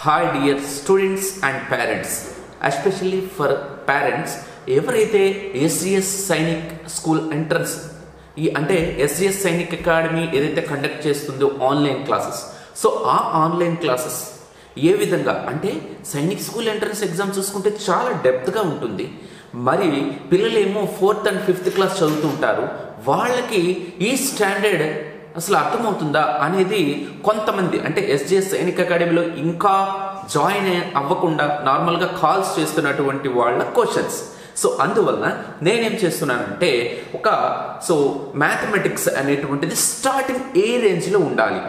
Hi dear students and parents, especially for parents ఎవరైతే SGS Sainik school entrance అంటే SGS Sainik academy ఏదైతే conduct చేస్తుందో online classes, so ఆ online classes ఏ విధంగా అంటే సైనిక్ స్కూల్ ఎంట్రన్స్ ఎగ్జామ్ చూసుకుంటే చాలా డెప్త్గా ఉంటుంది. మరి పిల్లలేమో 4th and 5th క్లాస్ చదువుతూ ఉంటారు. వాళ్ళకి ఈ స్టాండర్డ్ అసలు అర్థమవుతుందా అనేది కొంతమంది అంటే ఎస్జిఎస్ సైనిక్ అకాడమీలో ఇంకా జాయిన్ అవ్వకుండా నార్మల్గా కాల్స్ చేస్తున్నటువంటి వాళ్ళ క్వశ్చన్స్. సో అందువలన నేనేం చేస్తున్నానంటే మ్యాథమెటిక్స్ అనేటువంటిది స్టార్టింగ్ ఏ రేంజ్లో ఉండాలి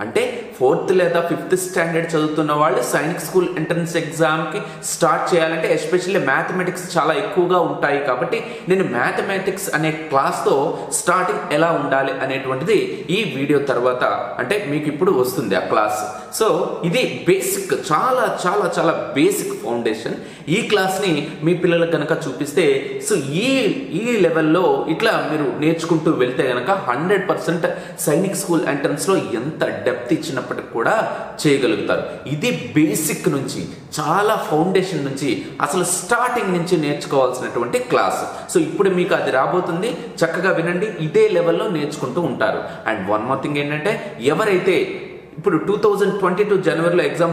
అంటే 4th లేదా 5th స్టాండర్డ్ చదువుతున్న వాళ్ళు సైనిక్ స్కూల్ ఎంట్రన్స్ ఎగ్జామ్కి స్టార్ట్ చేయాలంటే ఎస్పెషల్లీ మ్యాథమెటిక్స్ చాలా ఎక్కువగా ఉంటాయి. కాబట్టి నేను మ్యాథమెటిక్స్ అనే క్లాస్తో స్టార్టింగ్ ఎలా ఉండాలి అనేటువంటిది ఈ వీడియో తర్వాత అంటే మీకు ఇప్పుడు వస్తుంది ఆ క్లాస్. సో ఇది బేసిక్, చాలా చాలా చాలా బేసిక్ ఫౌండేషన్. ఈ క్లాస్ని మీ పిల్లలకు కనుక చూపిస్తే సో ఈ లెవెల్లో ఇట్లా మీరు నేర్చుకుంటూ వెళ్తే కనుక 100% సైనిక్ స్కూల్ ఎంట్రన్స్లో ఎంత డెప్త్ ఇచ్చినప్పటికి కూడా చేయగలుగుతారు. ఇది బేసిక్ నుంచి చాలా ఫౌండేషన్ నుంచి అసలు స్టార్టింగ్ నుంచి నేర్చుకోవాల్సినటువంటి క్లాస్. సో ఇప్పుడు మీకు అది రాబోతుంది, చక్కగా వినండి, ఇదే లెవెల్లో నేర్చుకుంటూ ఉంటారు. అండ్ వన్ మోర్ థింగ్ ఏంటంటే ఎవరైతే ఇప్పుడు 2022 జనవరిలో ఎగ్జామ్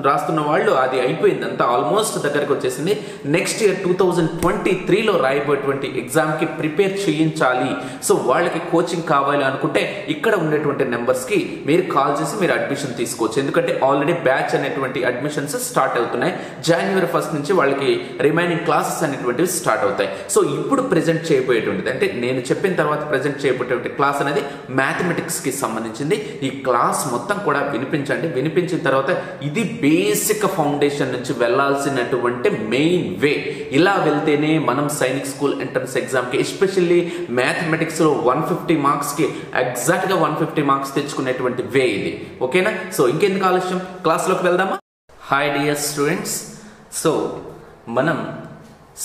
రాస్తున్న వాళ్ళు అది అయిపోయింది, అంతా ఆల్మోస్ట్ దగ్గరకు వచ్చేసింది. నెక్స్ట్ ఇయర్ 2023లో రాయబోయేటువంటి ఎగ్జామ్కి ప్రిపేర్ చేయించాలి. సో వాళ్ళకి కోచింగ్ కావాలి అనుకుంటే ఇక్కడ ఉండేటువంటి నెంబర్స్కి మీరు కాల్ చేసి మీరు అడ్మిషన్ తీసుకోవచ్చు. ఎందుకంటే ఆల్రెడీ బ్యాచ్ అనేటువంటి అడ్మిషన్స్ స్టార్ట్ అవుతున్నాయి. January 1st నుంచి వాళ్ళకి రిమైనింగ్ క్లాసెస్ అనేటువంటివి స్టార్ట్ అవుతాయి. సో ఇప్పుడు ప్రెజెంట్ చేయబోయేటువంటిది అంటే నేను చెప్పిన తర్వాత ప్రెజెంట్ చేయబోయేటువంటి క్లాస్ అనేది మ్యాథమెటిక్స్కి సంబంధించింది. ఈ క్లాస్ మొత్తం కూడా వినిపించండి. వినిపించిన తర్వాత ఇది బేసిక్ ఫౌండేషన్ నుంచి వెళ్ళాల్సినటువంటి మెయిన్ వే. ఇలా వెళ్తేనే మనం సైనిక్ స్కూల్ ఎంట్రన్స్ ఎగ్జామ్కి ఎస్పెషల్లీ మ్యాథమెటిక్స్లో 150 మార్క్స్కి ఎగ్జాక్ట్గా 150 మార్క్స్ తెచ్చుకునేటువంటి వే ఇది. ఓకేనా? సో ఇంకెందుకు ఆలస్యం, క్లాస్లోకి వెళ్దామా? హాయ్ డియర్ స్టూడెంట్స్, సో మనం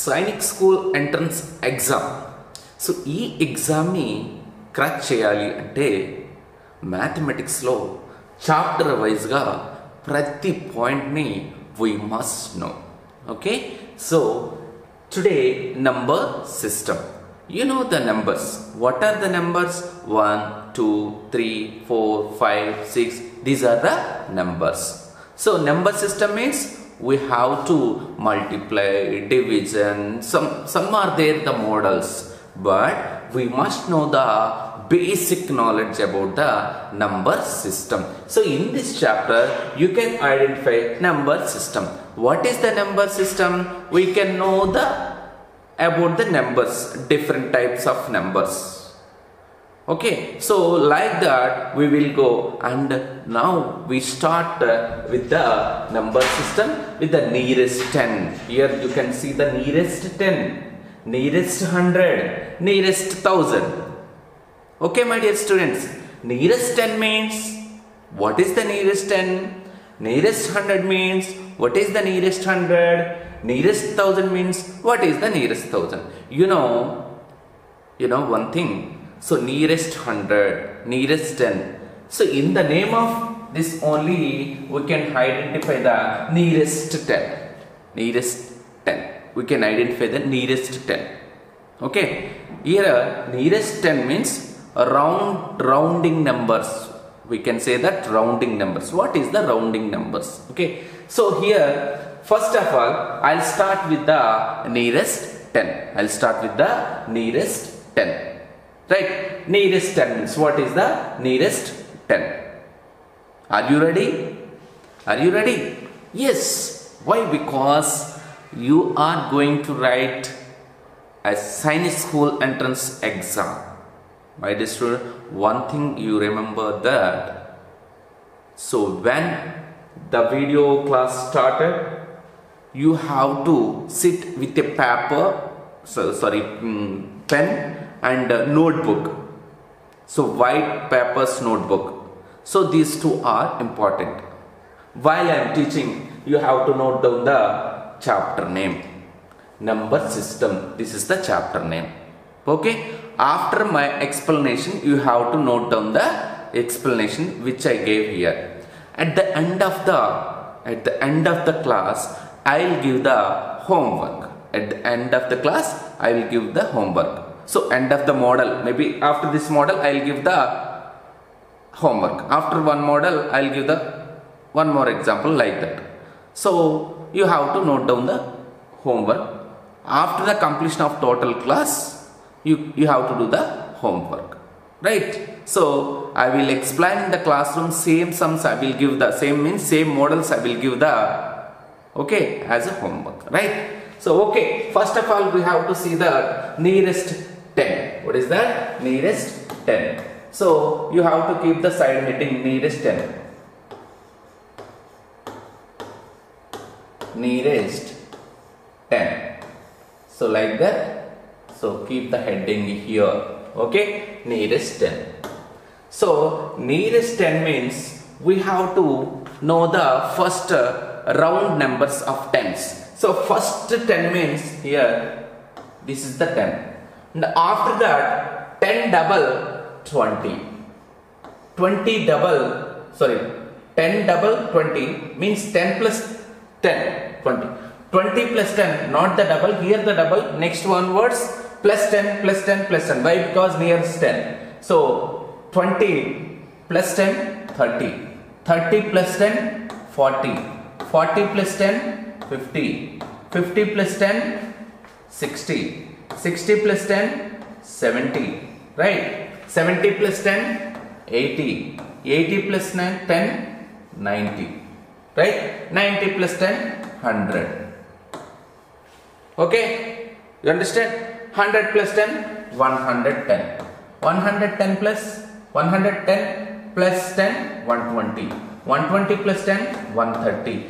Sainik school entrance exam, so ఈ ఎగ్జామ్ని క్రాక్ చేయాలి అంటే మ్యాథమెటిక్స్లో చాప్టర్ వైజ్గా ప్రతి పాయింట్ని we must know. Okay, so today number system. You know the numbers. What are the numbers? 1, 2, 3, 4, 5, 6. These are the numbers. So number system means we have to multiply, division. Some are there the models, but we must know the basic knowledge about the number system. So in this chapter you can identify number system. What is the number system? We can know about the numbers, different types of numbers. Okay, so like that we will go, and now we start with the number system with the nearest 10. Here you can see the nearest 10, nearest 100, nearest 1000. Okay my dear students, nearest 10 means what is the nearest 10? Nearest 100 means what is the nearest 100? Nearest 1000 means what is the nearest 1000? You know one thing. So nearest 100, nearest 10. So in the name of this only we can identify the nearest 10. Nearest 10. We can identify the nearest 10. Okay. Here nearest 10 means rounding numbers. We can say that rounding numbers. What is the rounding numbers? Okay. So here first of all I'll start with the nearest 10. I'll start with the nearest 10. Right? Nearest 10 means what is the nearest 10? Are you ready? Are you ready? Yes. Why? Because you are going to write a science school entrance exam. My dear student, one thing you remember that, so when the video class started, you have to sit with a paper, pen and a notebook. So white paper's notebook. So these two are important. While I am teaching, you have to note down the chapter name. Number system, this is the chapter name. Okay, after my explanation you have to note down the explanation which I gave here. At the end of the class I will give the homework. At the end of the class I will give the homework. So end of the model, maybe after this model I will give the homework. After one model I will give the one more example, like that. So you have to note down the homework. After the completion of total class you have to do the homework, right? So I will explain in the classroom, same sums I will give the same models I will give the as a homework, right? So first of all we have to see the nearest 10. What is that? Nearest 10. So you have to keep the side heading nearest 10. Nearest 10. So like that. So keep the heading here. Nearest 10. So nearest 10 means we have to know the first round numbers of tens. So first 10 means here this is the 10. And after that 10 double 20. 10 double 20 means 10 plus 10 20. 20 plus 10, not the double, here the double, next one words plus 10 plus 10 plus 10. Why? Because nearest 10. So 20 plus 10 30. 30 plus 10 40. 40 plus 10 50. 50 plus 10 60. 60 plus 10 70. Right? 70 plus 10 80. 80 plus 10 90. Right? 90 plus 10 100. You understand? 100 plus 10 110. 110 plus 10 120. 120 plus 10 130.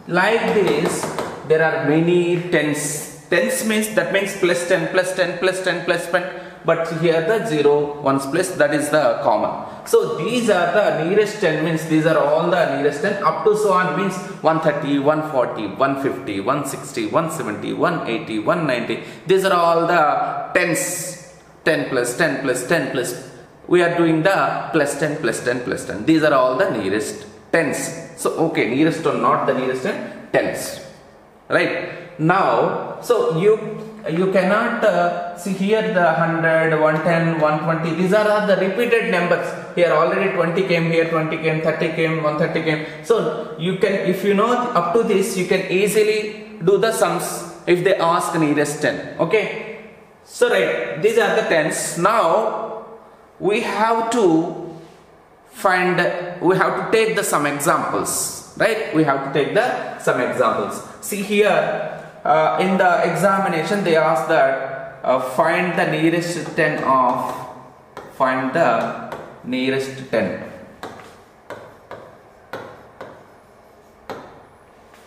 Like this there are many tens. Tens means plus 10 plus 10 plus 10 plus 10, but here the 0 ones plus, that is the common. So these are the nearest 10 means these are all the nearest 10 up to so on means 130, 140, 150, 160, 170, 180, 190. These are all the tens. 10 plus 10 plus 10 plus. We are doing the plus 10 plus 10 plus 10. These are all the nearest tens. So nearest or not the nearest 10 tens. Right? Now, so you cannot see here the 100, 110, 120. These are the repeated numbers. Here already 20 came, here 20 came, 30 came, 130 came. So you can, if you know up to this, you can easily do the sums if they ask nearest 10. So right, these are the tens. Now we have to take the some examples. Right? We have to take the some examples. See here. In the examination they ask that find the nearest 10 of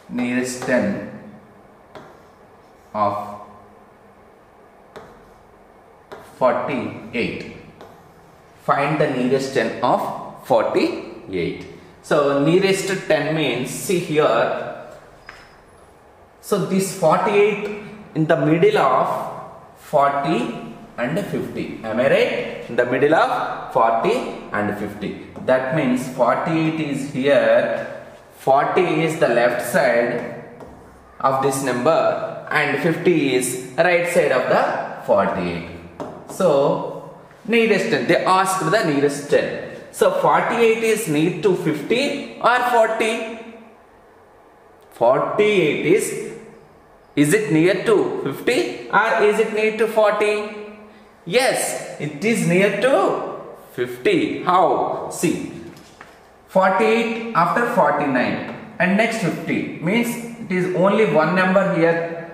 nearest 10 of 48. Find the nearest 10 of 48. So nearest 10 means, see here, so this 48 in the middle of 40 and 50. Am I right? In the middle of 40 and 50. That means 48 is here, 40 is the left side of this number and 50 is right side of the 48. So nearest 10, they asked the nearest 10. So 48 is near to 50 or 40? 48 is it near to 50 or is it near to 40? Yes, it is near to 50. How? See, 48 after 49 and next 50 means it is only one number here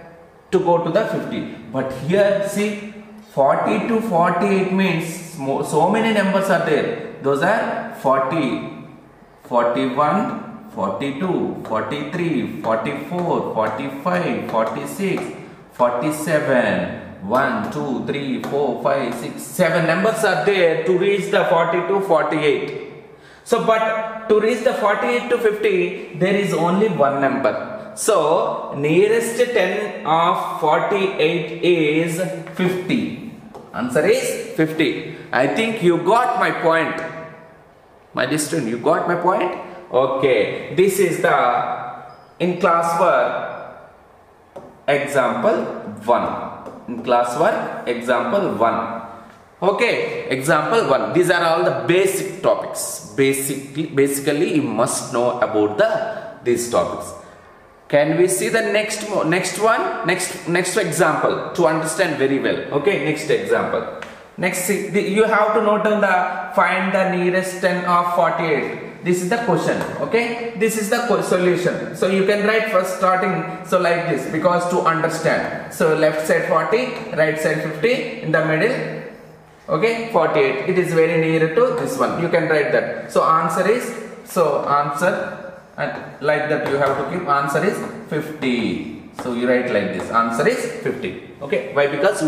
to go to the 50. But here see, 40 to 48 means so many numbers are there. Those are 40, 41, 42, 43, 44, 45, 46, 47. 1, 2, 3, 4, 5, 6, 7 numbers are there to reach the 40 to 48. So, but to reach the 48 to 50, there is only one number. So, nearest 10 of 48 is 50. Answer is 50. I think you got my point. My dear student, you got my point? Okay. This is the in class work example 1. In class work example 1. Okay, example 1. These are all the basic topics. Basically, you must know about these topics. Can we see the next one? Next example to understand very well. Okay, next example. Next, you have to note down find the nearest 10 of 48. This is the question. Okay, this is the solution. So you can write first starting so like this, because to understand. So left side 40, right side 50, in the middle. Okay, 48. It is very near to this one. You can write that. So answer is, and like that you have to keep, answer is 50. So you write like this, answer is 50. Okay, why? Because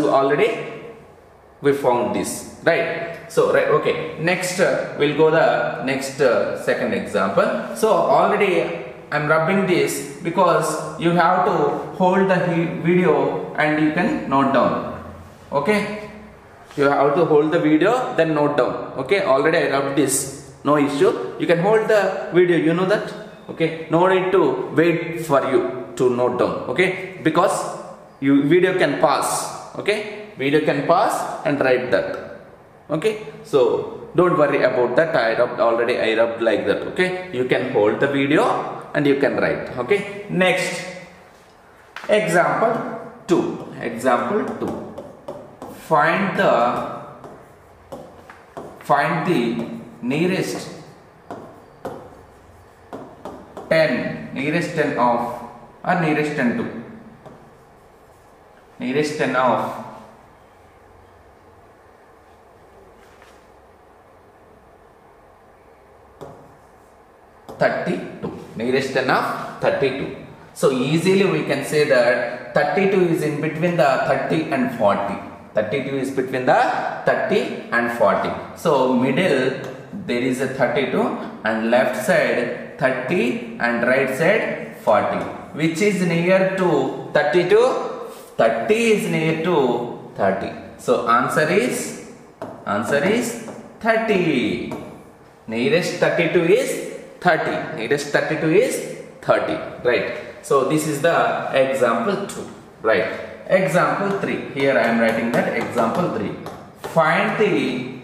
we found this, right? So right, okay, next we'll go the next second example. So already I'm rubbing this because you have to hold the video and you can note down. Okay, you have to hold the video, then note down. Okay, already I rubbed this, no issue. You can hold the video, you know that. Okay, no need to wait for you to note down. Okay, because video can pass. Okay, video can pass and write that. Okay, so don't worry about that. I rubbed like that. Okay, you can hold the video and you can write. Okay, next example 2. Example 2. Find the nearest 10 of or nearest 10 to nearest 10 of 32. Nearest 10 of 32. So easily we can say that 32 is in between the 30 and 40. 32 is between the 30 and 40. So middle there is a 32 and left side 30 and right side 40. Which is near to 32? 30 is near to 30. So answer is 30. Nearest 32 is 30. Nearest 32 is 30. Right. So this is the example 2. Right. Example 3. Here I am writing that example 3. Find the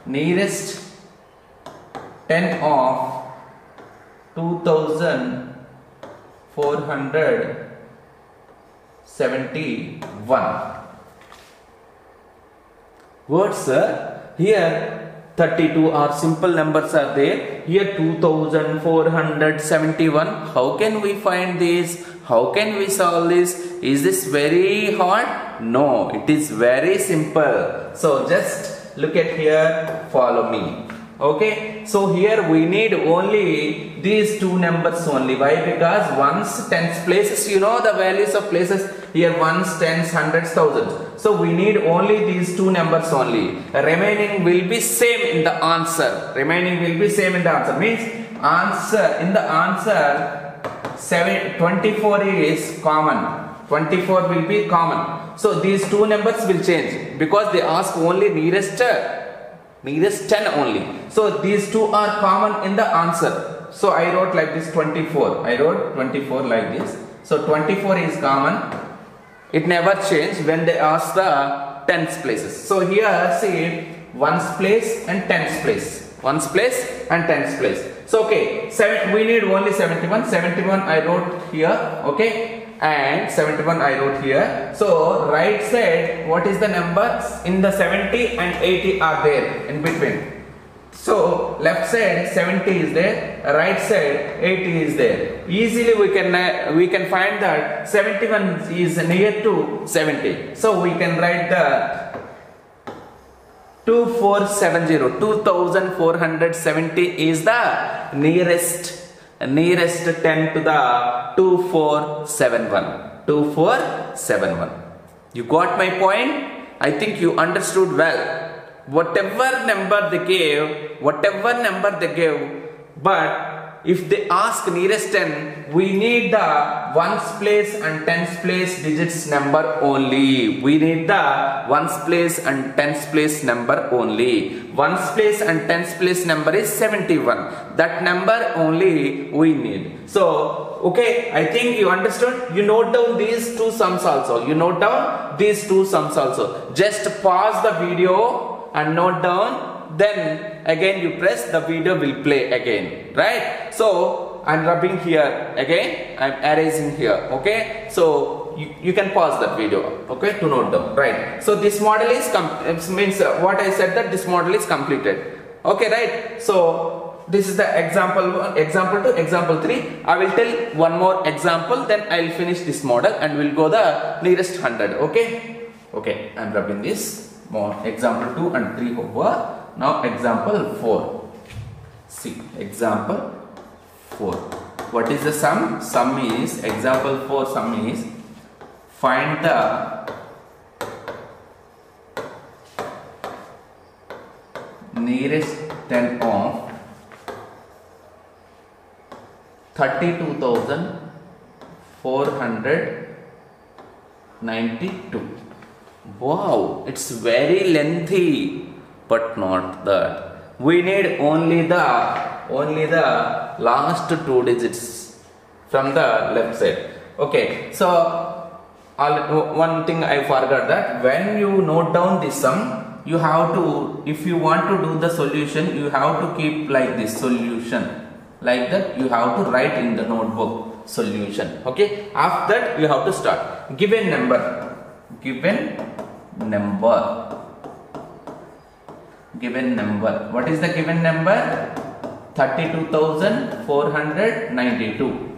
nearest 10 of 2471. What, sir? Here 32 are simple numbers are there. Here 2471. How can we find this? How can we solve this? Is this very hard? No, it is very simple. So just look at here, follow me. Okay, so here we need only these two numbers only. Why? Because ones, tens, places, you know the values of places. Here ones, tens, hundreds, thousands. So we need only these two numbers only. Remaining will be same in the answer. Remaining will be same in the answer. Means answer, in the answer 24 is common. 24 will be common. So these two numbers will change because they ask only nearest 10 only. So these two are common in the answer. So I wrote like this 24. I wrote 24 like this. So 24 is common. It never changed when they ask the tens places. So here see ones place and tens place. Ones place and tens place. So okay, we need only 71. 71 I wrote here. Okay. And 71 I wrote here. So right side, what is the numbers? In the 70 and 80 are there in between. So left side 70 is there, right side 80 is there. Easily we can find that 71 is near to 70. So we can write the 2470 is the nearest 10 to the 2471. 2471. You got my point? I think you understood well. Whatever number they gave, but if they ask nearest 10, we need the ones place and tens place digits number only. We need the ones place and tens place number only. Ones place and tens place number is 71. That number only we need. So okay, I think you understood. You note down these two sums also. You note down these two sums also. Just pause the video and note down. Then again you press, the video will play again, right? So I'm rubbing here again, I'm erasing here, okay? So you can pause that video, okay, to note down, right? So this model is means what I said, that this model is completed, okay, right? So this is the example 1, example 2, example 3. I will tell one more example, then I will finish this model and we'll go the nearest 100, okay? Okay, I'm rubbing this more example 2 and 3 over. Now example 4. See, example 4. What is the sum? Sum is, example 4 sum is, find the nearest 10 of 32,492. Wow, it's very lengthy. But not that. We need only the last two digits from the left side. Okay, so one thing I forgot, that when you note down this sum, you have to, if you want to do the solution, you have to keep like this, solution, like that. You have to write in the notebook solution. Okay, after that you have to start. Given number, given number. Given number. What is the given number? 32,492.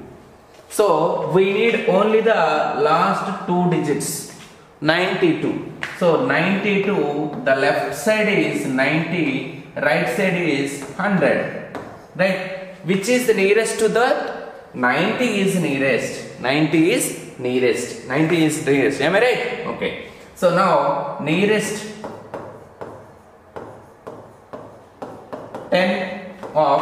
So we need only the last two digits, 92. So 92, the left side is 90, right side is 100, right? Which is the nearest to that? 90 is nearest. 90 is nearest. 90 is nearest. Am I right? Okay. So now nearest 10 of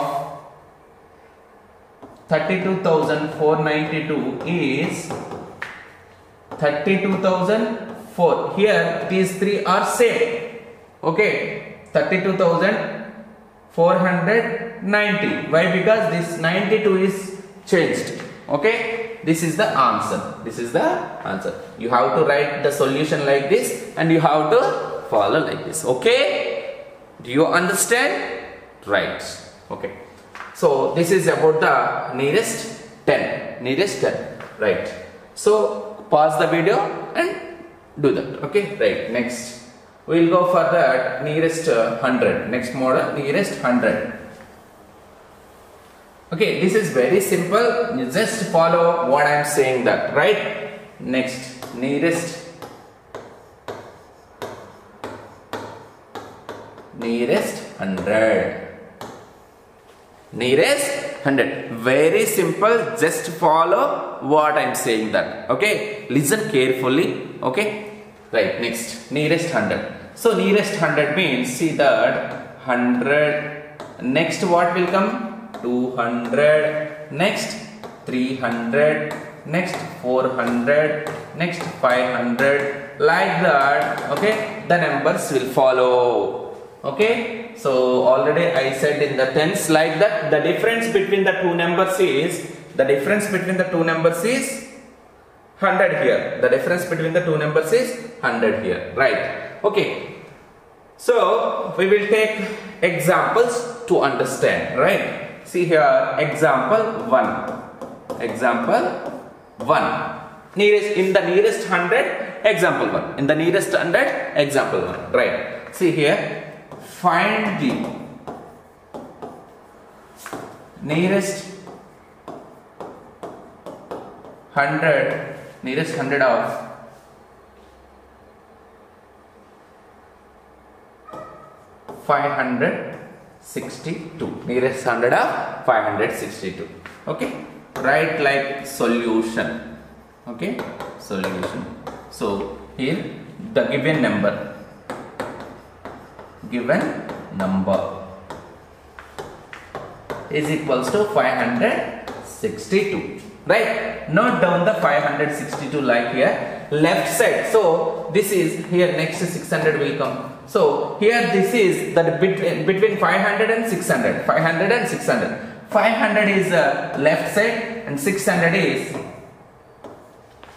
32,492 is 32,004. Here these three are same. Okay, 32,490. Why? Because this 92 is changed. Okay, this is the answer. This is the answer. You have to write the solution like this and you have to follow like this. Okay, do you understand? Right. Okay, so this is about the nearest 10. Nearest 10, right? So pause the video and do that. Okay, right. Next we will go for that nearest 100. Next model, nearest 100. Okay, this is very simple. You just follow what I am saying, that, right? Next, nearest 100. Nearest 100. Very simple. Just follow what I am saying, that. Okay, listen carefully. Okay, right. Next, nearest 100. So nearest 100 means, see that 100. Next what will come? 200. Next 300. Next 400. Next 500. Like that. Okay, the numbers will follow. Okay, so already I said in the tens like that. The difference between the two numbers is, 100 here. The difference between the two numbers is 100 here, right? Okay, so we will take examples to understand, right? See here, example 1. Example 1. Nearest, in the nearest 100, example 1. In the nearest 100, example 1, right? See here. Find the nearest 100 of 562. Nearest 100 of 562. Okay, write like solution. Okay, solution. So here the given number. is equals to 562. Right? Note down the 562 like here. Left side. So this is here, next 600 will come. So here this is that between 500 and 600. 500 and 600. 500 is left side and 600 is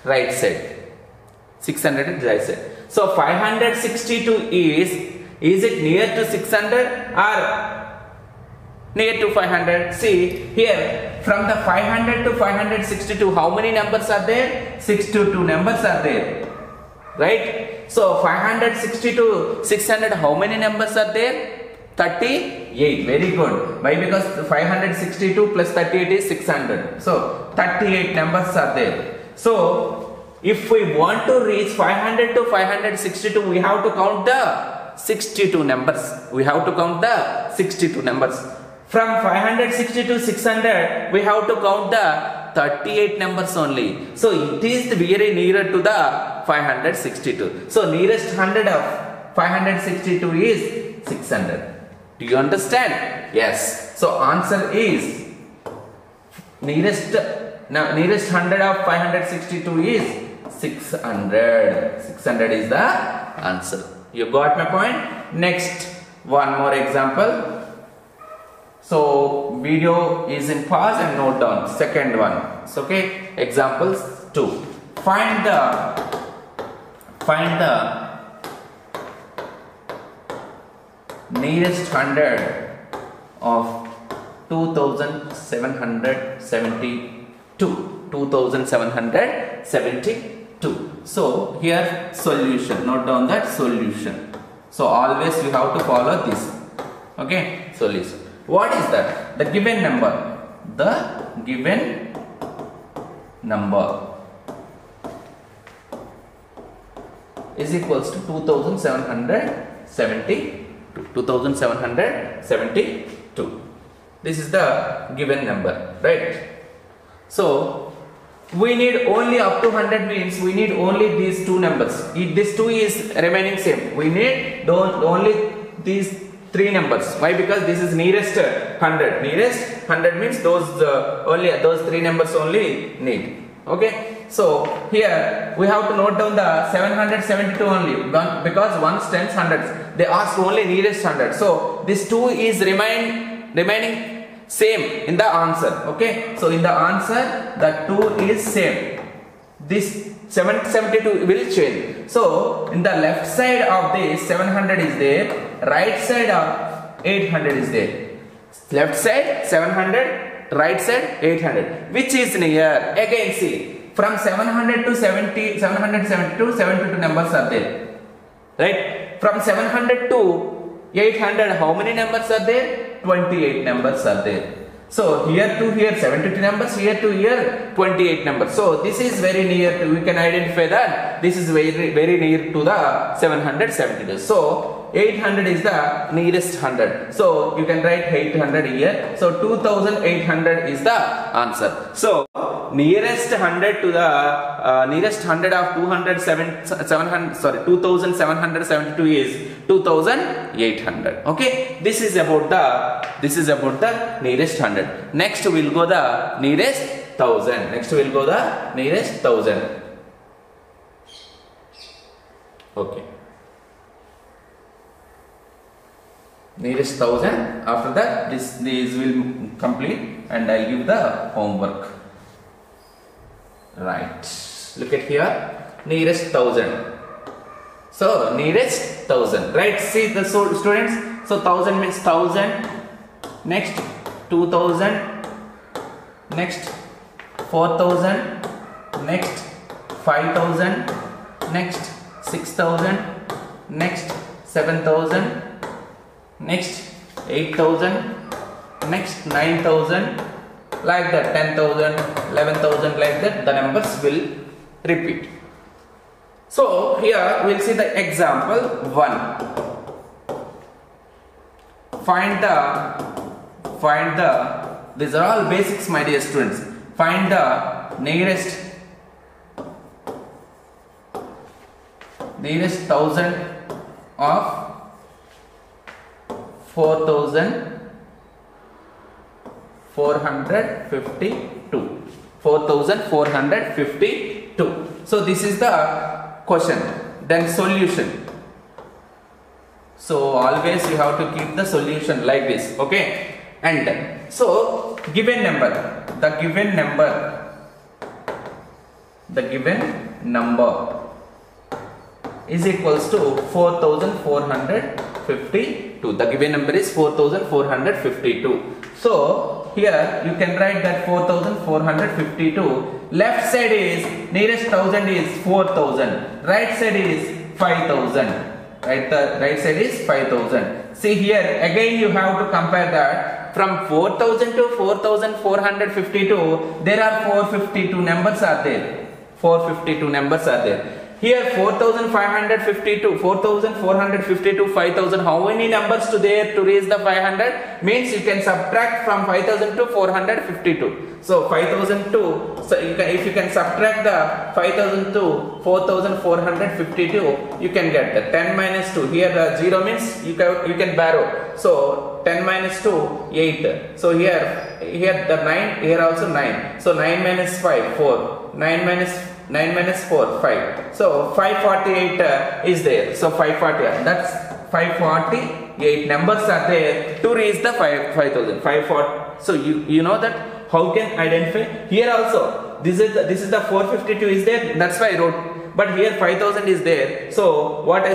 right side. 600 is right side. So 562 is it near to 600 or near to 500? See here, from the 500 to 562, how many numbers are there? 62 numbers are there. Right? So 560 to 600, how many numbers are there? 38. Very good. Why? Because 562 plus 38 is 600. So 38 numbers are there. So if we want to reach 500 to 562, we have to count the 62 numbers. We have to count the 62 numbers. From 560 to 600, we have to count the 38 numbers only. So it is very nearer to the 562. So nearest 100 of 562 is 600. Do you understand? Yes. So answer is nearest 100 of 562 is 600. 600 is the answer. You got my point? Next, one more example. So video is in pause and note down. Second one. So, okay. Examples 2. Find the nearest 100 of 2772. 2772. So here solution. Note down that solution. So always you have to follow this. Okay. Solution. What is that? The given number. The given number is equals to 2772. 2772. This is the given number, right? So we need only up to 100, means we need only these two numbers. If this 2 is remaining same, we need only these 3 numbers. Why? Because this is nearest 100. Nearest 100 means only those 3 numbers only need. Okay. So here we have to note down the 772 only, because ones, tens, hundreds. They ask only nearest 100. So this 2 is remaining same in the answer. Okay. So in the answer, the 2 is same. This 772 will change. So in the left side of this 700 is there, right side of 800 is there. Left side 700, right side 800. Which is near? Again see, from 700 to 772, 72 numbers are there. Right? From 700 to 800, how many numbers are there? 28 numbers are there. So here to here 72 numbers, here to here 28 numbers. So this is very near to, we can identify that this is very near to the 772. So 800 is the nearest 100. So you can write 800 here. So 2800 is the answer. So nearest 100 to the nearest 100 of 2772 is 2800. Okay, this is about the nearest 100. Next we will go the nearest 1000. Next we will go the nearest 1000. Okay, nearest 1000. After that these will complete and I give the homework. Right, look at here, nearest 1000. So nearest 1000, right? See the students. So 1000 means 1000. Next 2000. Next 4000. Next 5000. Next 6000. Next 7000. Next 8000. Next 9000. Like that, 10,000, 11,000, like that, the numbers will repeat. So here we will see the example 1. Find the, these are all basics, my dear students. Find the nearest 1000 of 4000 4452. 4452. So this is the question. Then solution. So always you have to keep the solution like this. Okay. And so given number is equals to 4452. The given number is 4452. So here you can write that 4452. Left side is nearest thousand is 4000. Right side is 5000. Right, the right side is 5000. See here again you have to compare that. From 4000 to 4452, there are 452 numbers are there. 452 numbers are there. Here 4552, 4452, 5000. How many numbers to there to reach the 500? Means you can subtract from 5000 to 452. So 5002. So if you can subtract the 5000 to 4452, you can get the 10 minus 2. Here the 0 means you can borrow. So 10 minus 2, 8. So here the 9, here also 9. So 9 minus 5, 4. 9 minus 4, 5. So 548 is there. So 548. That's 548 numbers are there to reach the 5000. 540. So you know that how can identify? Here also this is the 452 is there. That's why I wrote. But here 5000 is there. So what I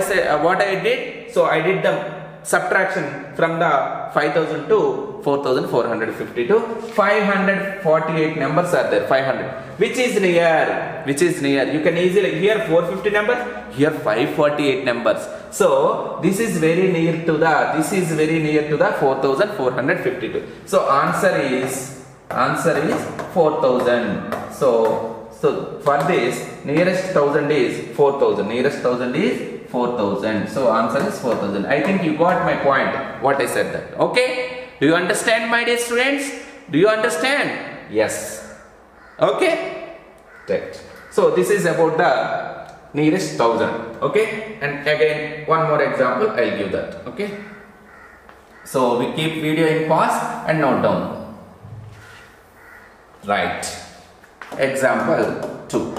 did? So I did the subtraction from the 5000 to 4452. 548 numbers are there. 500. Which is near? You can easily, here 450 numbers, here 548 numbers. So this is very near to the 4452. So answer is 4000. So for this nearest 1000 is 4000. Nearest 1000 is 4000. So answer is 4000. I think you got my point. What I said that. Okay. Do you understand, my dear students? Do you understand? Yes. Okay. Right. So this is about the nearest 1000. Okay. And again one more example I'll give that. Okay. So we keep video in pause and note down. Right. Example 2.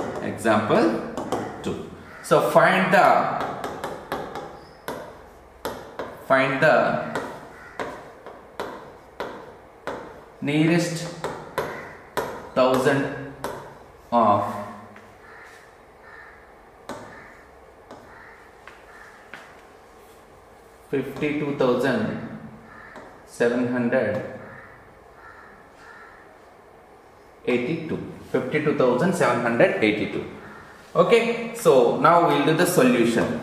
So find the nearest 1000 of 52,782. 52,782. Okay, so now we'll do the solution.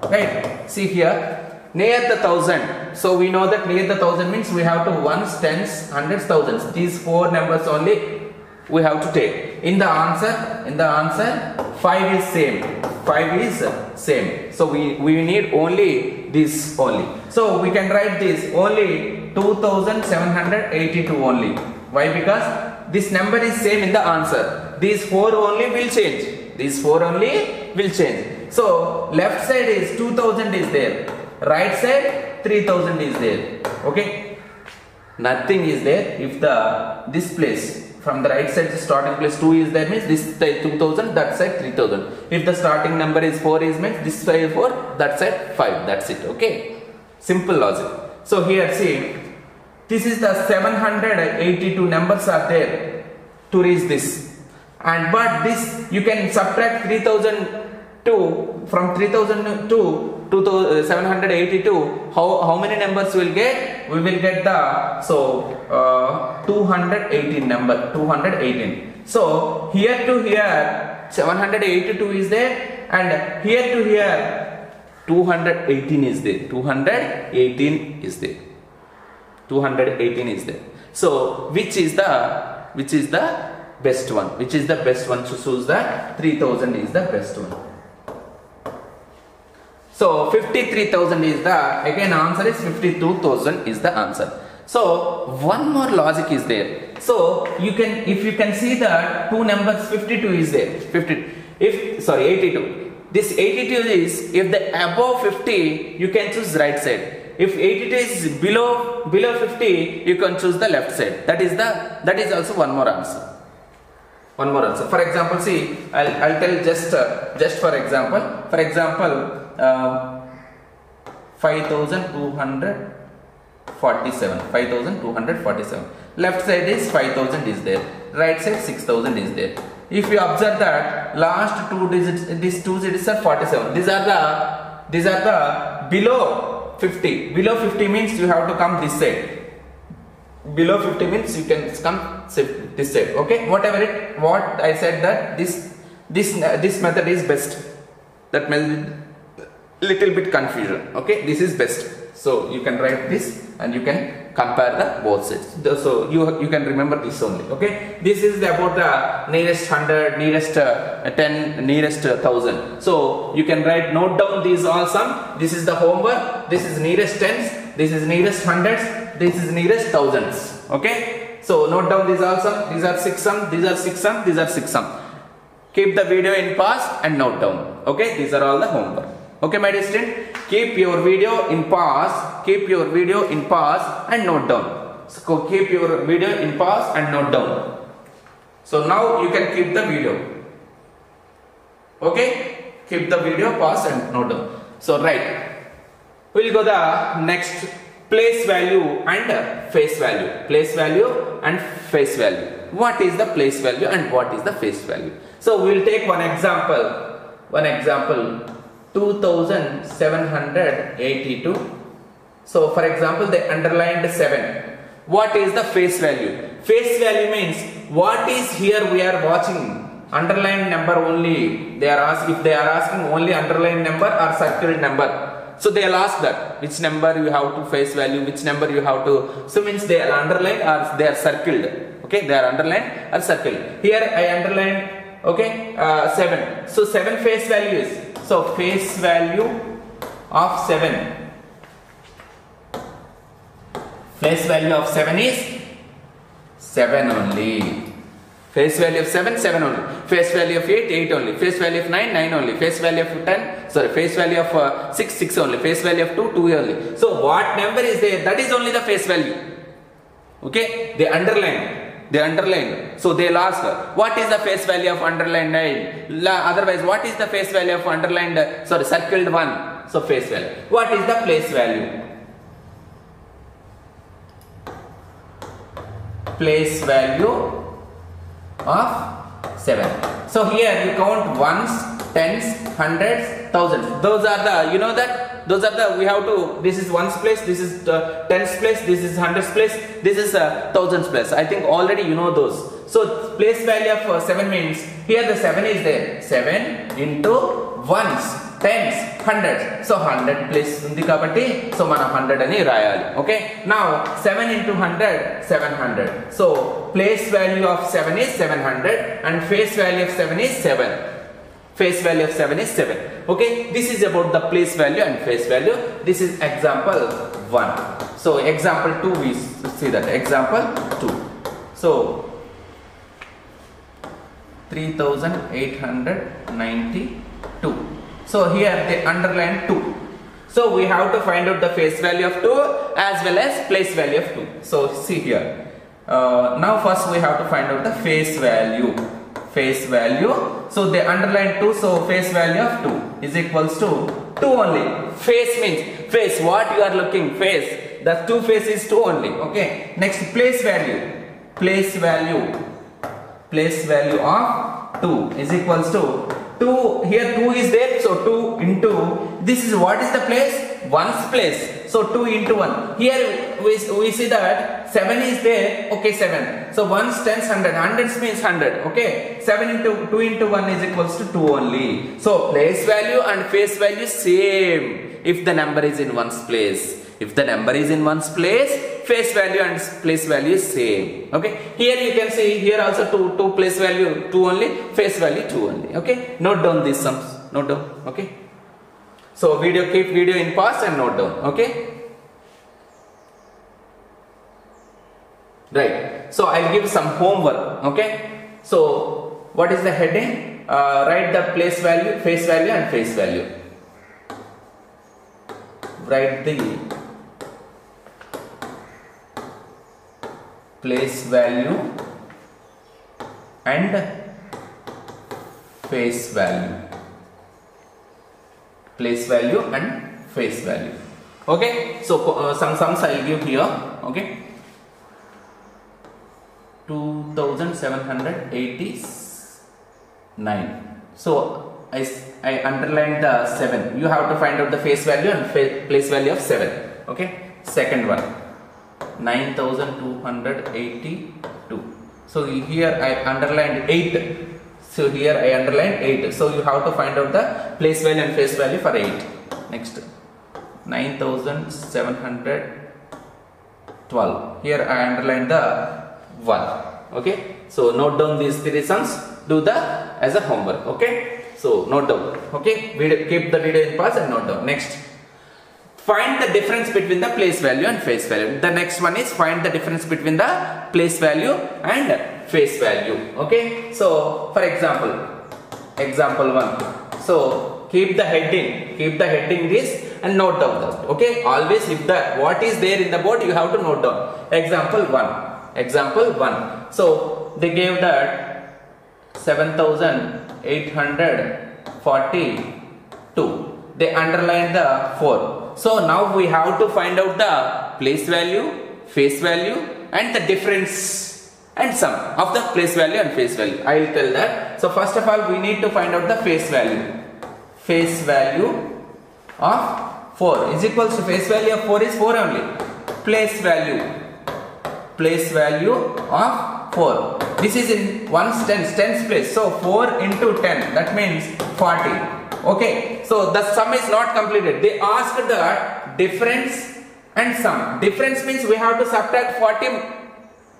Right, see here near the 1000. So we know that near the 1000 means we have to ones, tens, hundreds, thousands. These four numbers only we have to take. In the answer 5 is same. So we need only this only. So we can write this only 2782 only. Why? Because this number is same in the answer. These four only will change. So left side is 2000 is there. Right side 3000 is there. Okay. Nothing is there. If this place from the right side, the starting place 2 is there, means this side 2000, that side 3000. If the starting number is 4 is means this side 4, that side 5. That's it. Okay. Simple logic. So here see, this is the 782 numbers are there to reach this. But this you can subtract 3002 from 3000 to 782. How many numbers will get? We will get the 218 number. 218. So here to here 782 is there, and here to here 218 is there. 218 is there. 218 is there. So which is the best one? Which is the best one to choose? That 3000 is the best one. So 53,000 is the, again answer is 52,000 is the answer. So one more logic is there. So you can, if you can see the two numbers, 52 is there. 82. This 82 is, if the above 50, you can choose right side. If 82 is below 50, you can choose the left side. That is also one more answer. One more answer. For example, see, I'll tell just for example. For example, 5247. 5247. Left side is 5000 is there. Right side 6000 is there. If you observe that last two digits, these two digits are 47. These are the below 50. Below 50 means you have to come this side. Below 50 means you can come this side. Okay, what I said that this method is best. That means little bit confusion. Okay, this is best. So you can write this and you can compare the both sides. So you can remember this only. Okay, this is about the nearest 100, nearest 10, nearest 1000. So you can note down these all sum. This is the homework. This is nearest tens. This is nearest hundreds. This is nearest thousands. Okay, so note down these all sum. These are 6 sum. These are 6 sum. These are 6 sum. Keep the video in pause and note down. Okay, these are all the homework. Okay, my dear student, keep your video in pause. Keep your video in pause and note down. So keep your video in pause and note down. So now you can keep the video. Okay, keep the video pause and note down. So right. We will go the next, place value and face value. Place value and face value. What is the place value and what is the face value? So we will take one example. 2782. So for example, they underlined 7. What is the face value? Face value means what is here we are watching. Underlined number only. If they are asking only underlined number or circled number. So they will ask that which number you have to face value, which number you have to. So means they are underlined or they are circled. Okay, they are underlined or circled. Here I underlined. Okay, 7. So 7 face value is. So face value of 7. Face value of 7 is 7 only. Face value of 7, 7 only. Face value of 8, 8 only. Face value of 9, 9 only. Face value of 10, face value of 6, 6 only. Face value of 2, 2 only. So what number is there? That is only the face value. Okay, they underline. So they'll ask, what is the face value of underlined 9? Otherwise, what is the face value of underlined, circled 1? So face value. What is the place value? Place value of 7. So here you count ones, tens, hundreds, thousands. Those are the, we have to, this is ones place, this is tens place, this is hundreds place, this is thousands place. I think already you know those. So place value of 7 means, here the 7 is there. 7 into ones, tens, hundreds. So 100 place undi kabatti, so mana 100 ani rayali. Okay. Now 7 into 100, 700. So place value of 7 is 700 and face value of 7 is 7. Face value of 7 is 7. Okay, this is about the place value and face value. This is example 1. So example 2, we see that. Example 2. So 3892. So here they underline 2. So we have to find out the face value of 2 as well as place value of 2. So see here. Now first we have to find out the face value. Face value. So they underline 2. So face value of 2 is equals to 2 only. Face means face. What you are looking? Face. The 2 face is 2 only. Okay. Next place value. Place value. Place value of 2 is equals to 2. Here 2 is there. So 2 into. This is what is the place? 1's place. So 2 into 1. Here we see that 7 is there. Okay, 7. So 1's, 10's, 100. 100's means 100. Okay. 7 into 2 into 1 is equals to 2 only. So place value and face value same. If the number is in 1's place. If the number is in 1's place, face value and place value is same. Okay. Here you can see here also 2 place value 2 only. Face value 2 only. Okay. Note down these sums. Note down. Okay. So keep video in pause and note down. Okay. Right. So I'll give some homework. Okay. So what is the heading? Write the place value, face value and face value. Write the place value and face value. Place value and face value. Okay, so some sums I'll give here. Okay, 2789. So I underlined the 7. You have to find out the face value and place value of 7. Okay, second one 9282. So here I underlined 8. So here I underlined 8. So you have to find out the place value and face value for 8. Next 9712. Here I underlined the 1. Okay, so note down these 3 sums. Do the as a homework. Okay, so note down. Okay, keep the video in pause and note down. Next, find the difference between the place value and face value. The next one is find the difference between the place value and face value. Okay, so for example 1. So keep the heading this and note down that. Okay, always if the what is there in the board you have to note down. Example 1. So they gave that 7842. They underlined the 4. So now we have to find out the place value, face value and the difference and sum of the place value and face value. I will tell that. So first of all we need to find out the face value. Face value of 4 is equals to face value of 4 is 4 only. Place value of 4. This is in tens place. So 4 into 10, that means 40. Okay, so the sum is not completed. They asked the difference and sum. Difference means we have to subtract 40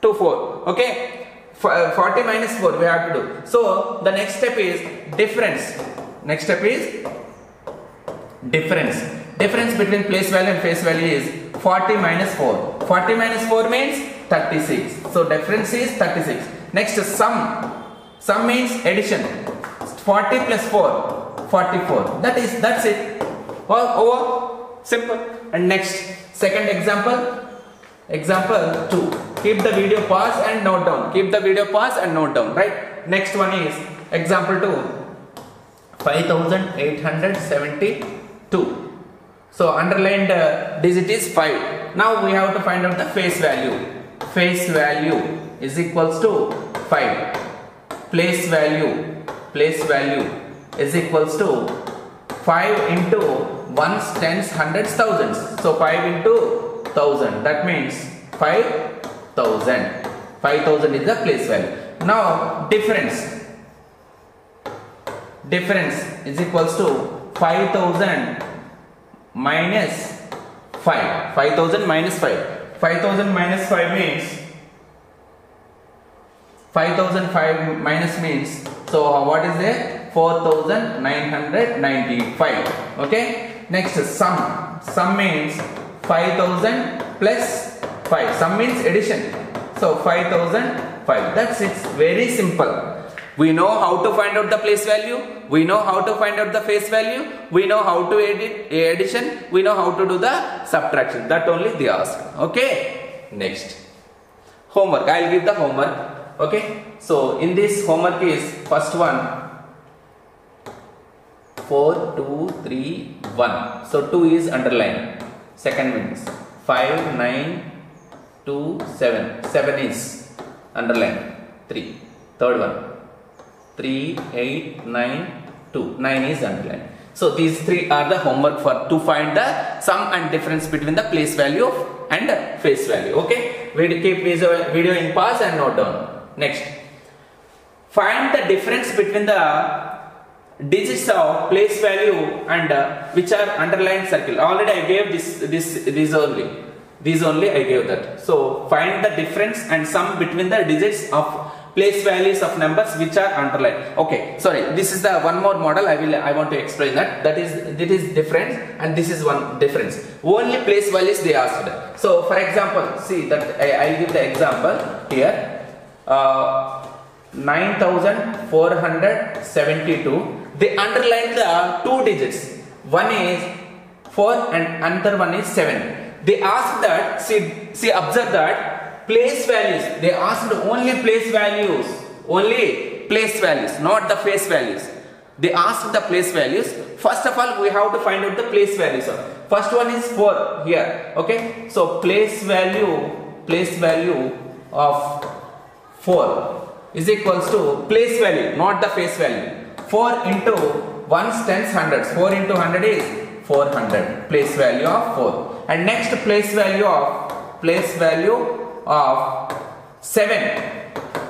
to 4. Okay, 40 minus 4 we have to do. So the next step is difference. Difference between place value and face value is 40 minus 4. 40 minus 4 means 36. So difference is 36. Next sum means addition. 40 plus 4, 44. That's it. Over. Simple. And next, second example 2. Keep the video pause and note down. Right. Next one is example 2. 5872. So underlined digit is 5. Now we have to find out the face value. Face value is equals to 5. Place value is equals to 5 into ones, tens, hundreds, thousands. So 5 into 1000, that means 5000. 5000 is the place value. Now difference is equals to 5000 minus 5. 5000 minus 5. 5000 minus 5 means 5005 minus means, so what is there? 4995. Okay, next sum means 5000 plus 5. Sum means addition. So 5005. That's it. Very simple. We know how to find out the place value, we know how to find out the face value, we know how to edit addition, we know how to do the subtraction. That only they ask. Okay, next homework. I'll give the homework. Okay, so in this homework is first one 4 2 3 1. So 2 is underlined. Second means 5 9 2 7. 7 is underlined. 3. Third one 3 8 9 2. 9 is underlined. So these 3 are the homework to find the sum and difference between the place value and face value. Okay, we keep video in pause and note down. Next, find the difference between the digits of place value and which are underlined circle. Already I gave these only I gave that. So find the difference and sum between the digits of place values of numbers which are underlined. Okay, sorry, this is the one more model. I want to explain that. That is difference and this is one difference. Only place values they asked. So for example, see that I'll give the example here. 9472. They underlined the 2 digits. One is 4 and another one is 7. They asked that, see observe that place values. They asked only place values. Only place values, not the face values. They asked the place values. First of all, we have to find out the place values. First one is 4 here. Okay. So place value of 4 is equals to place value, not the face value. 4 into 1s, 10s, 100s. 4 into 100 is 400. Place value of 4. And next place value of 7.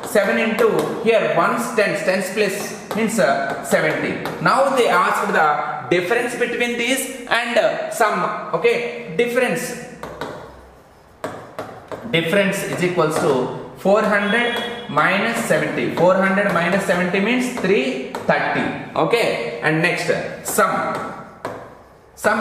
7 into here 1s, 10s. 10s place means 70. Now they asked the difference between these and sum. Okay. Difference is equals to 400 minus 70. 400 minus 70 means 330. Okay. And next sum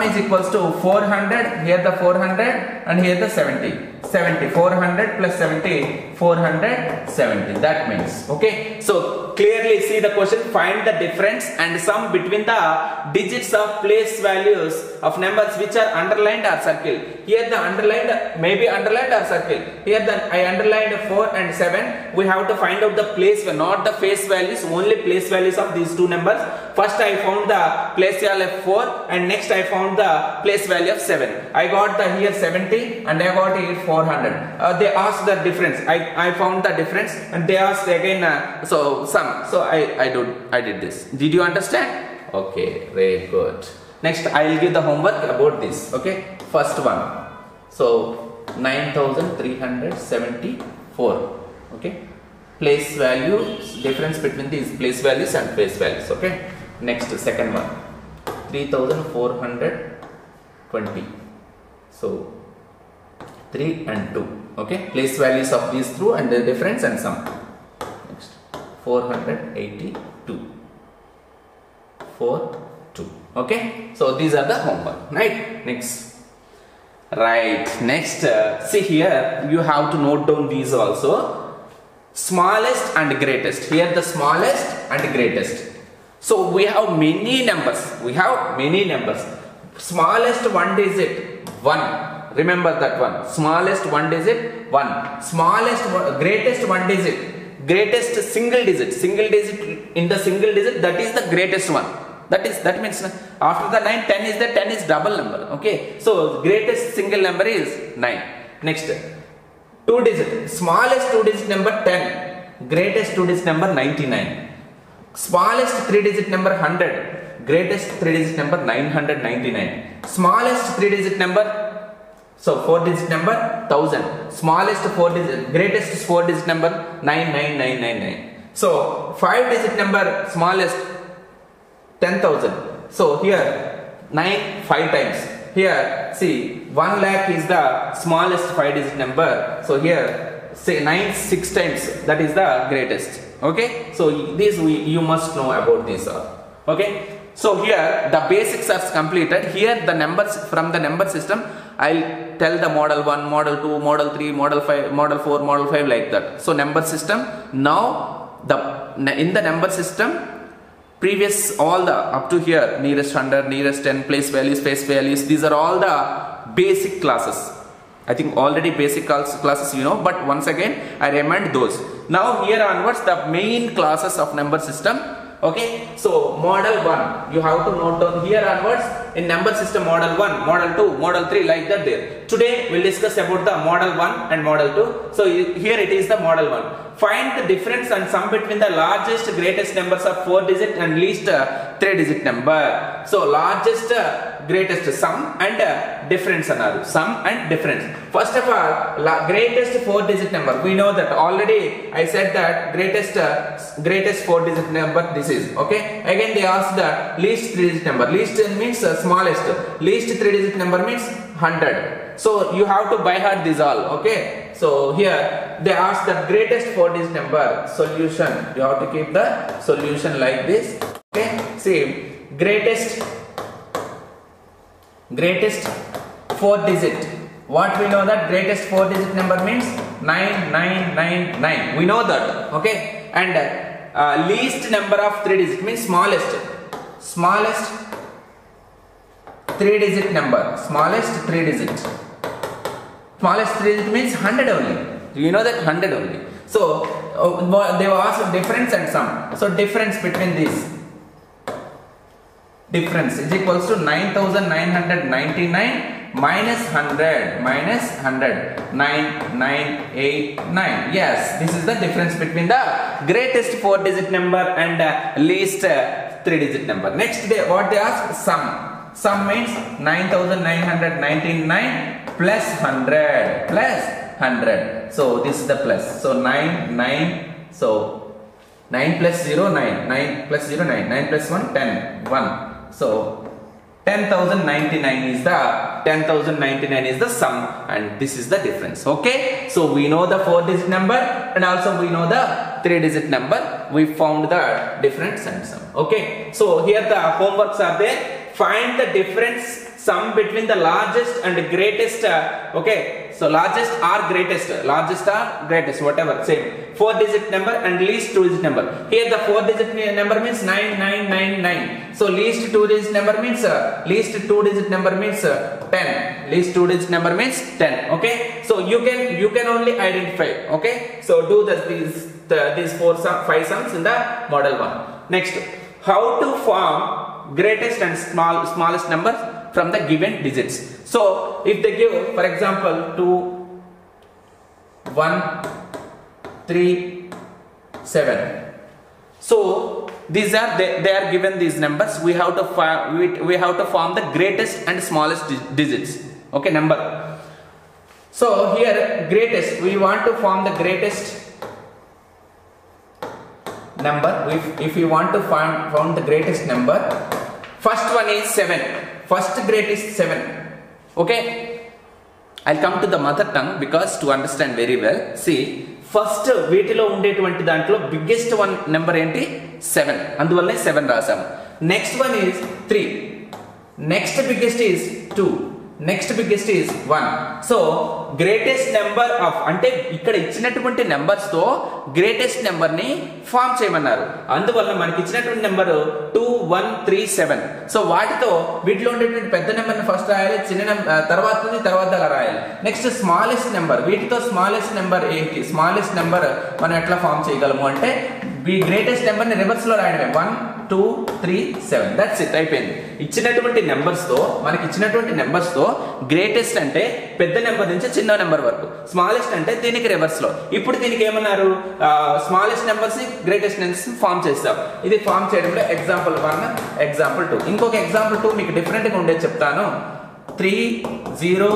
is equals to 400. Here the 400 and here the 70. 400 plus 70, 470. That means, okay. So clearly see the question, find the difference and sum between the digits of place values of numbers which are underlined or circled. Here the underlined, maybe underlined or circled. Here I underlined 4 and 7. We have to find out the place, not the face values, only place values of these two numbers. First I found the place value of 4 and next I found the place value of 7. I got the here 70 and I got here 400. They asked the difference. I found the difference and they asked again so sum. So I did this. Did you understand? Okay, very good. Next I will give the homework about this. Okay, first one. So 9374. Okay, place value, difference between these place values and face values. Okay, next second one, 3420. So 3 and 2. Okay, place values of these two and the difference and sum. Next 482. 4 2. Okay, so these are the homework. Right, next. Right, next see here you have to note down these also. Smallest and greatest. Here the smallest and greatest. So we have many numbers. Smallest one digit 1. Remember that one. Smallest one digit 1. Greatest one digit. Greatest single digit. In the single digit, that is the greatest one. That means after the 9, 10 is the 10 is double number. Okay. So greatest single number is 9. Next 2 digit. Smallest 2 digit number 10. Greatest 2 digit number 99. Smallest 3 digit number 100. Greatest 3 digit number 999. Smallest 3 digit number, so 4 digit number 1000. Smallest 4 digit, greatest 4 digit number 99999. So 5 digit number smallest 10,000. So here 9 5 times. Here see 1 lakh is the smallest 5 digit number. So here say 9 6 times, that is the greatest. Okay, so this you must know about this. Okay, so here the basics are completed. Here the numbers from the number system, I'll tell the model 1, model 2, model 3, model 5, model 4, model 5 like that. So number system, now in the number system, previous all the up to here, nearest 100, nearest 10, place values, face values, these are all the basic classes. I think already basic classes you know, but once again I remind those. Now here onwards the main classes of number system. Okay, so model 1 you have to note down here onwards. In number system model 1, model 2, model 3 like that there. Today we'll discuss about the model 1 and model 2. So here it is the model 1. Find the difference and sum between the largest greatest numbers of 4 digit and least 3 digit number. So largest greatest sum and difference another. Sum and difference. First of all, greatest 4 digit number. We know that already I said that greatest 4 digit number this is. Okay. Again they asked the least 3 digit number. Least means smallest. Least 3 digit number means 100. So you have to by heart these all. Okay. So here they ask the greatest 4 digit number. Solution. You have to keep the solution like this. Okay. See greatest 4 digit. What we know that greatest 4 digit number means 9999. We know that. Okay. And least number of 3 digit means smallest 3 digit number. Smallest 3 digit means 100 only. You know that 100 only. So they were asked difference and sum. So difference between these, difference is equals to 9999 minus 100 9989. Yes, this is the difference between the greatest 4-digit number and least 3-digit number. Next what they ask, sum. Sum means 9999 plus 100 plus 100. So this is the plus. So 9 so 9 plus 0 9 9 plus 0 9 9 plus 1 10 1. So 10,099 is the sum, and this is the difference. Okay, so we know the 4-digit number and also we know the 3-digit number. We found the difference and sum. Okay, so here the homeworks are there. Find the difference sum between the largest and greatest. Okay, so largest or greatest, whatever, same 4-digit number and least 2-digit number. Here the 4-digit number means 9999. So least 2-digit number means 10. Least 2-digit number means 10. Okay, so you can only identify. Okay, so do these 5 sums in the model 1. Next, how to form greatest and smallest numbers from the given digits. So if they give, for example, 2 1 3 7, so these are they are given these numbers. We have to form the greatest and smallest digits. Okay, number. So here greatest, we want to form the greatest number. If we want to found the greatest number, first one is 7. First greatest 7. Okay, I'll come to the mother tongue because to understand very well. See, first వీటిలో ఉండేటువంటి దాంట్లో biggest one number ఏంటి? 7. అందువల్లనే 7 రాసాము. Next one is 3. Next biggest is 2. Next biggest is 1. So greatest number of, అంటే ఇక్కడ ఇచ్చినటువంటి numbers తో గ్రేటెస్ట్ నెంబర్ ని ఫామ్ చేయమన్నారు. అందువల్ల మనకి ఇచ్చినటువంటి నెంబర్ 2 1 3 7. సో వీటిలో ఉండేటువంటి పెద్ద నెంబర్ ని ఫస్ట్ రాయాలి, చిన్న తర్వాత అలా రాయాలి. నెక్స్ట్ స్మాలెస్ట్ నెంబర్, వీటితో స్మాలెస్ట్ నెంబర్ ఏంటి? స్మాలెస్ట్ నెంబర్ మనం ఎట్లా ఫామ్ చేయగలము అంటే ఈ గ్రేటెస్ట్ నెంబర్ ని రివర్స్ లో రాయడమే. 1 2 3 7. దట్స్ ఇట్, అయిపోయింది. ఇచ్చినటువంటి నెంబర్స్ తో గ్రేటెస్ట్ అంటే పెద్ద నెంబర్ నుంచి చిన్న నెంబర్ వరకు, స్మాలెస్ట్ అంటే దీనికి రివర్స్ లో. ఇప్పుడు దీనికి ఏమన్నారు? స్మాలెస్ట్ నెంబర్స్ ని గ్రేటెస్ట్ నెంబర్స్ ఫామ్ చేస్తాం. ఇది ఫామ్ చేయడంలో ఎగ్జాంపుల్ 1, ఎగ్జాంపుల్ 2. ఇంకొక ఎగ్జాంపుల్ 2 మీకు డిఫరెంట్ గా ఉండేది చెప్తాను. 3 0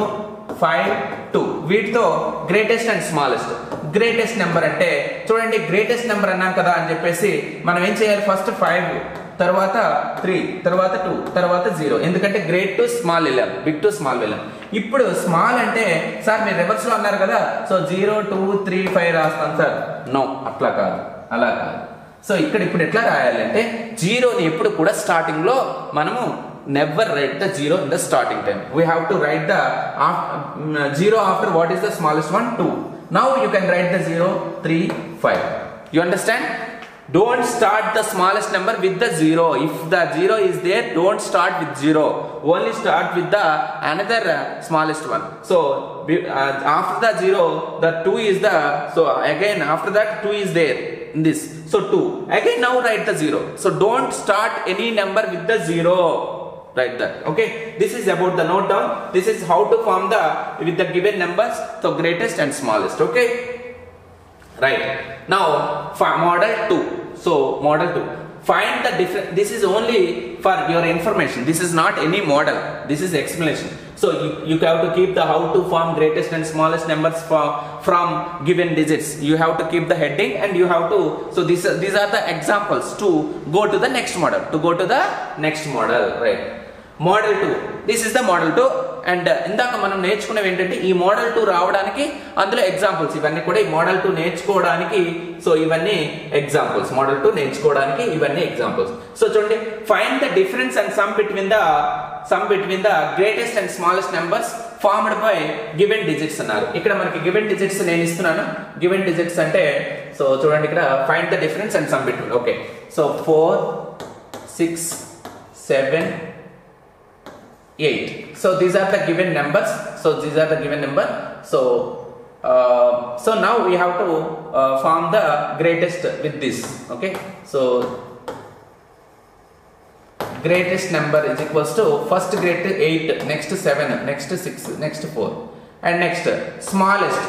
5 2. వీటితో greatest and smallest. Greatest number అంటే చూడండి, గ్రేటెస్ట్ నెంబర్ అన్నాం కదా అని చెప్పేసి మనం ఏం చేయాలి? ఫస్ట్ 5, తర్వాత 3, తర్వాత 2, తర్వాత 0. ఎందుకంటే గ్రేట్ టు స్మాల్ వెళ్ళాం, బిగ్ టు స్మాల్ వెళ్ళాం. ఇప్పుడు స్మాల్ అంటే సార్ మీరు రివర్స్ లో అన్నారు కదా, సో 0 2 3 5 రాస్తాను సార్. నో, అట్లా కాదు, అలా కాదు. సో ఇప్పుడు ఎట్లా రాయాలి అంటే, జీరోని ఎప్పుడు కూడా స్టార్టింగ్ లో మనము never write the 0 in the starting time. We have to write the 0 after what is the smallest one? 2. Now you can write the 0 3 5. You understand? Don't start the smallest number with the 0. If the 0 is there, don't start with 0. Only start with the another smallest one. So after the 0, the 2 is the, so again after that 2 is there in this. So 2. Again now write the 0. So don't start any number with the 0. Write that. Okay, this is about the note down. This is how to form with the given numbers, so greatest and smallest. Okay, right. Now model 2. So model 2, find the difference. This is only for your information. This is not any model, this is explanation. So you have to keep the how to form greatest and smallest numbers from given digits. You have to keep the heading and you have to, so these are the examples to go to the next model, right? Model 2, this is the model 2. And ఇందాక మనం నేర్చుకునేవి ఏంటంటే ఈ model 2 రావడానికి అందులో examples, ఇవన్నీ కూడా ఈ model 2 నేర్చుకోవడానికి. సో ఇవన్నీ ఎగ్జాంపుల్స్, మోడల్ 2 నేర్చుకోవడానికి ఇవన్నీ ఎగ్జాంపుల్స్. సో చూడండి, find the difference and some between the greatest and smallest numbers formed by given digits అన్నారు. ఇక్కడ మనకి గివెన్ డిజిట్స్ నేను ఇస్తున్నాను. గివెన్ డిజిట్స్ అంటే, సో చూడండి ఇక్కడ find the difference and some between. Okay, so 4 6 7 8. So these are the given numbers. So So now we have to form the greatest with this. Okay, so greatest number is equals to first greatest 8, next 7, next 6, next 4, and next smallest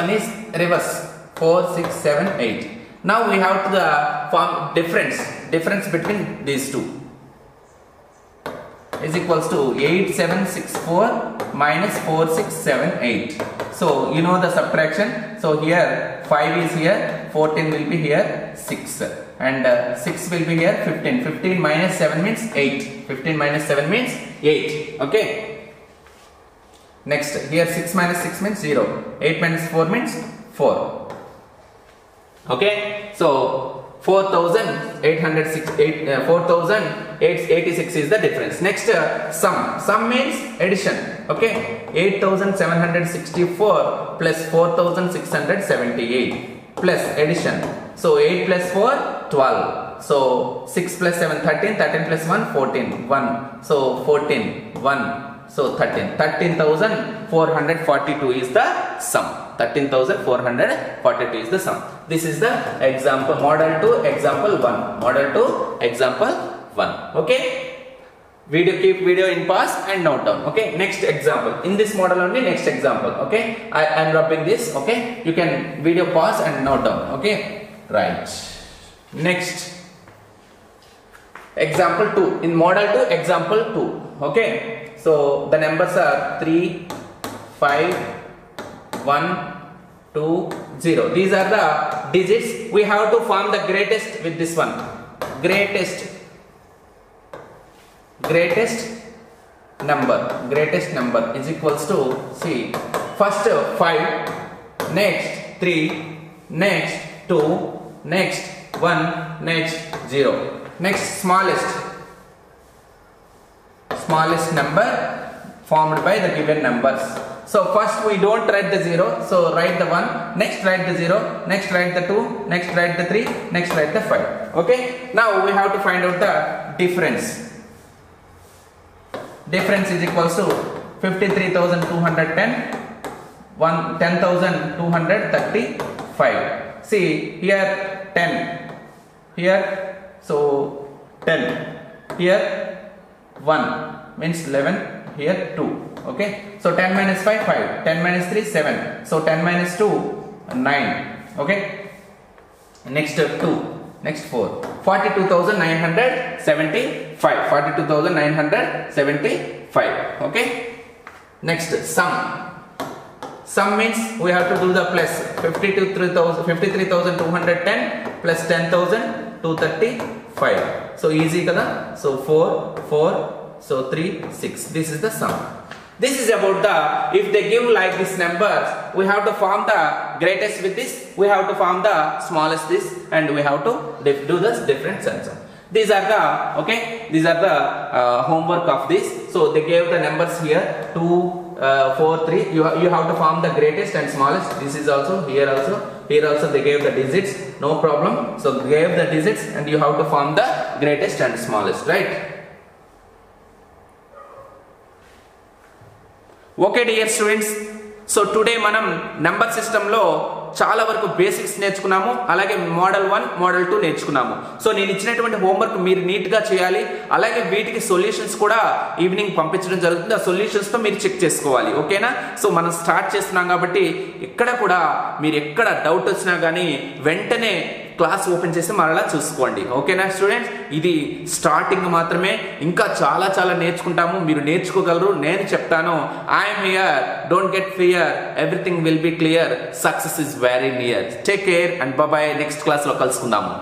one is reverse 4, 6, 7, 8. Now we have to form difference between these two is equals to 8, 7, 6, 4 minus 4, 6, 7, 8. So you know the subtraction. So here 5 is here, 14 will be here, 6, and 6 will be here, 15. 15 minus 7 means 8. 15 minus 7 means 8. Okay. Next, here 6 minus 6 means 0. 8 minus 4 means 4. Okay. So 4,886 is the difference. Next, sum means addition. Okay, 8,764 plus 4,678 plus addition. So 8 plus 4, 12. So 6 plus 7, 13. 13 plus 1, 14. 1. So 14, 1. So 13. 13,442 is the sum. 13,442 is the sum. This is the example, model 2, example 1. Model 2, example 1. Okay. Keep video in pause and note down. Okay. Next example. In this model only, next example. Okay. I am rubbing this. Okay. You can video pause and note down. Okay. Right. Next. Example 2. In model 2, example 2. Okay. So the numbers are 3, 5, 1, 2, 0. These are the digits. We have to form the greatest with this one. Greatest number is equals to, see, first 5, next 3, next 2, next 1, next 0. Next smallest number formed by the given numbers. So first we don't write the 0, so write the 1, next write the 0, next write the 2, next write the 3, next write the 5. Okay. Now we have to find out the difference. Difference is equals to 53,210, 10,235. See here 10, here so 10, here 1 means 11, here 2. Okay, so 10 minus 5, 5, 10 minus 3, 7, so 10 minus 2, 9. Okay, next 2, next 4, 42,975, 42,975. Okay, next sum means we have to do the plus 53,210 plus 10,235. So easy kada. So 4, 4, so 3, 6. This is the sum. This is about the, if they give like this numbers, we have to form the greatest with this, we have to form the smallest this, and we have to do this difference also. These are the, okay, these are the homework of this. So they gave the numbers here 2, 4, 3. You have to form the greatest and smallest. This is also, here also they gave the digits, no problem. So they gave the digits and you have to form the greatest and smallest, right? Okay dear students, so today manam number system lo చాలా వరకు basics నేర్చుకున్నాము, అలాగే model 1 model 2 నేర్చుకున్నాము. So నేను ఇచ్చినటువంటి homework మీరు నీట్గా చేయాలి, అలాగే వీటికి సొల్యూషన్స్ కూడా ఈవినింగ్ పంపించడం జరుగుతుంది. ఆ సొల్యూషన్స్తో మీరు చెక్ చేసుకోవాలి. ఓకేనా? సో మనం స్టార్ట్ చేస్తున్నాం కాబట్టి ఎక్కడ కూడా మీరు ఎక్కడ డౌట్ వచ్చినా కానీ వెంటనే క్లాస్ ఓపెన్ చేసి మరలా చూసుకోండి. ఓకేనా స్టూడెంట్స్? ఇది స్టార్టింగ్ మాత్రమే, ఇంకా చాలా చాలా నేర్చుకుంటాము. మీరు నేర్చుకోగలరు, నేను చెప్తాను. I'm here, don't get fear, everything will be clear, success is very near. Take care and bye. Next క్లాస్లో కలుసుకుందాము.